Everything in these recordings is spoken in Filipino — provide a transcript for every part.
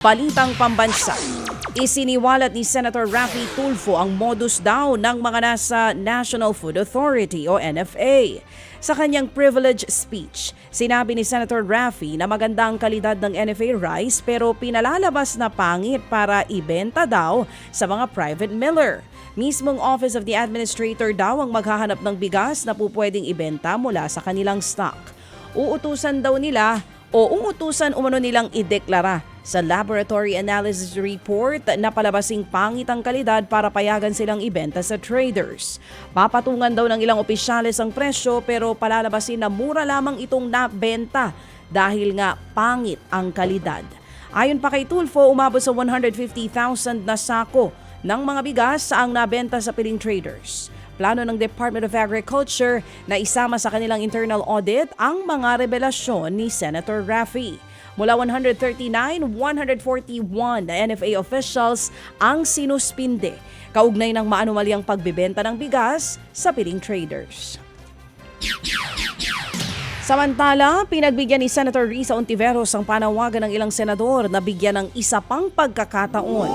Balitang pambansa. Isiniwalat ni Senator Raffy Tulfo ang modus daw ng mga nasa National Food Authority o NFA. Sa kanyang privilege speech, sinabi ni Senator Raffy na maganda ang kalidad ng NFA rice pero pinalalabas na pangit para ibenta daw sa mga private miller. Mismong Office of the Administrator daw ang maghahanap ng bigas na pupwedeng ibenta mula sa kanilang stock. Uutusan umano nilang ideklara sa laboratory analysis report na palabasing pangit ang kalidad para payagan silang ibenta sa traders. Papatungan daw ng ilang opisyales ang presyo pero palalabasin na mura lamang itong nabenta dahil nga pangit ang kalidad. Ayon pa kay Tulfo, umabot sa 150,000 na sako ng mga bigas ang nabenta sa piling traders. Plano ng Department of Agriculture na isama sa kanilang internal audit ang mga revelasyon ni Senator Raffy. Mula 139, 141 na NFA officials ang sinuspinde kaugnay ng maanumalyang pagbebenta ng bigas sa piling traders. Samantala, pinagbigyan ni Senator Risa Hontiveros ang panawagan ng ilang senador na bigyan ng isa pang pagkakataon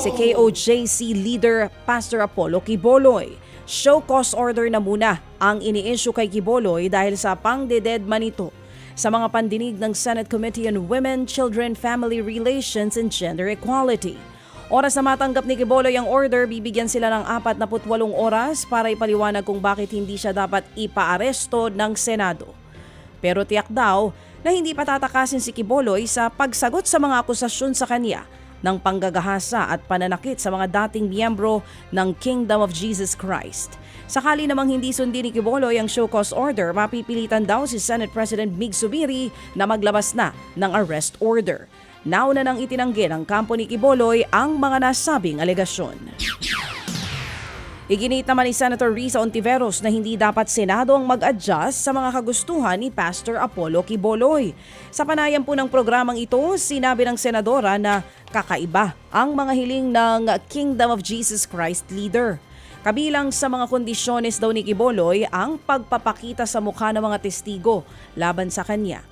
si KOJC leader Pastor Apollo Quiboloy. Show cause order na muna ang ini-issue kay Quiboloy dahil sa pangdededma nito sa mga pandinig ng Senate Committee on Women, Children, Family Relations and Gender Equality. Oras na matanggap ni Quiboloy ang order, bibigyan sila ng 48 oras para ipaliwanag kung bakit hindi siya dapat ipaaresto ng Senado. Pero tiyak daw na hindi patatakasin si Quiboloy sa pagsagot sa mga akusasyon sa kanya ng panggagahasa at pananakit sa mga dating miyembro ng Kingdom of Jesus Christ. Sakali namang hindi sundin ni Quiboloy ang show cause order, mapipilitan daw si Senate President Mig Zubiri na maglabas na ng arrest order. Nauna nang itinanggi ng kampo ni Quiboloy ang mga nasabing alegasyon. Iginit naman ni Senator Risa Hontiveros na hindi dapat Senado ang mag-adjust sa mga kagustuhan ni Pastor Apollo Quiboloy. Sa panayam po ng programang ito, sinabi ng senadora na kakaiba ang mga hiling ng Kingdom of Jesus Christ leader. Kabilang sa mga kondisyones daw ni Quiboloy ang pagpapakita sa mukha ng mga testigo laban sa kanya.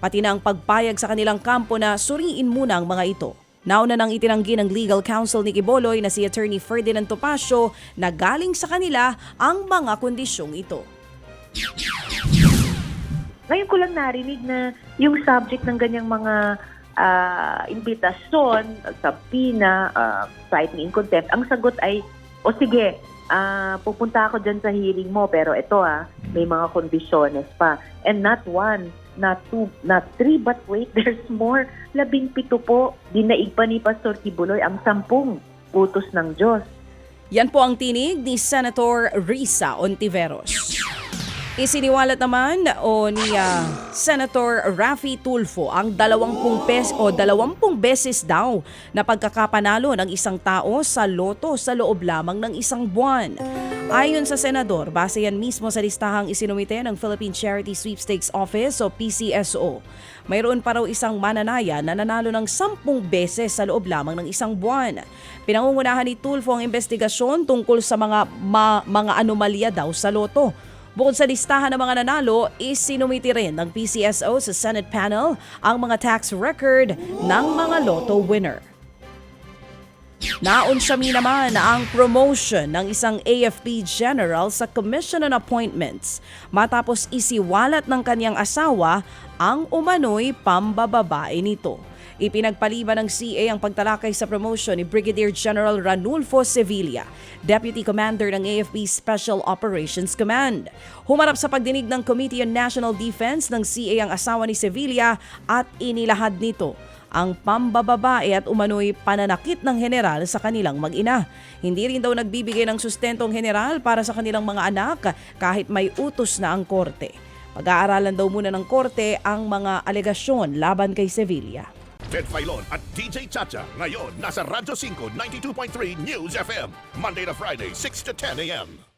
Pati na ang pagpayag sa kanilang kampo na suriin muna ang mga ito. Nauna nang itinanggi ng legal counsel ni Quiboloy na si Attorney Ferdinand Topacio na galing sa kanila ang mga kondisyong ito. Ngayon ko lang narinig na yung subject ng ganyang mga imbitasyon, subpoena, citing in contempt, ang sagot ay, o sige, pupunta ako dyan sa hearing mo pero ito may mga kondisyones pa. And not one, not two, not three, but wait, there's more. 17 po, dinaig pa ni Pastor Quiboloy ang 10 utos ng Diyos. Yan po ang tinig ni Senator Risa Hontiveros. Isiniwalat naman ni Senator Raffy Tulfo ang 20 beses daw na pagkakapanalo ng isang tao sa loto sa loob lamang ng isang buwan. Ayon sa senador, base yan mismo sa listahang isinumite ng Philippine Charity Sweepstakes Office o PCSO. Mayroon pa raw isang mananaya na nanalo ng 10 beses sa loob lamang ng isang buwan. Pinangungunahan ni Tulfo ang investigasyon tungkol sa mga anomalya daw sa loto. Bukod sa listahan ng mga nanalo, isinumiti rin ng PCSO sa Senate panel ang mga tax record ng mga lotto winner. Naunsami naman ang promotion ng isang AFP general sa Commission on Appointments matapos isiwalat ng kanyang asawa ang umano'y pambababae nito. Ipinagpaliban ng CA ang pagtalakay sa promotion ni Brigadier General Ranulfo Sevilla, Deputy Commander ng AFP Special Operations Command. Humarap sa pagdinig ng Committee on National Defense ng CA ang asawa ni Sevilla at inilahad nito ang pambababae at umano'y pananakit ng general sa kanilang mag-ina. Hindi rin daw nagbibigay ng sustentong general para sa kanilang mga anak kahit may utos na ang korte. Pag-aaralan daw muna ng korte ang mga alegasyon laban kay Sevilla. Ted Filon at DJ Chacha ngayon nasa Radyo 5 92.3 News FM Monday to Friday 6 to 10 a.m.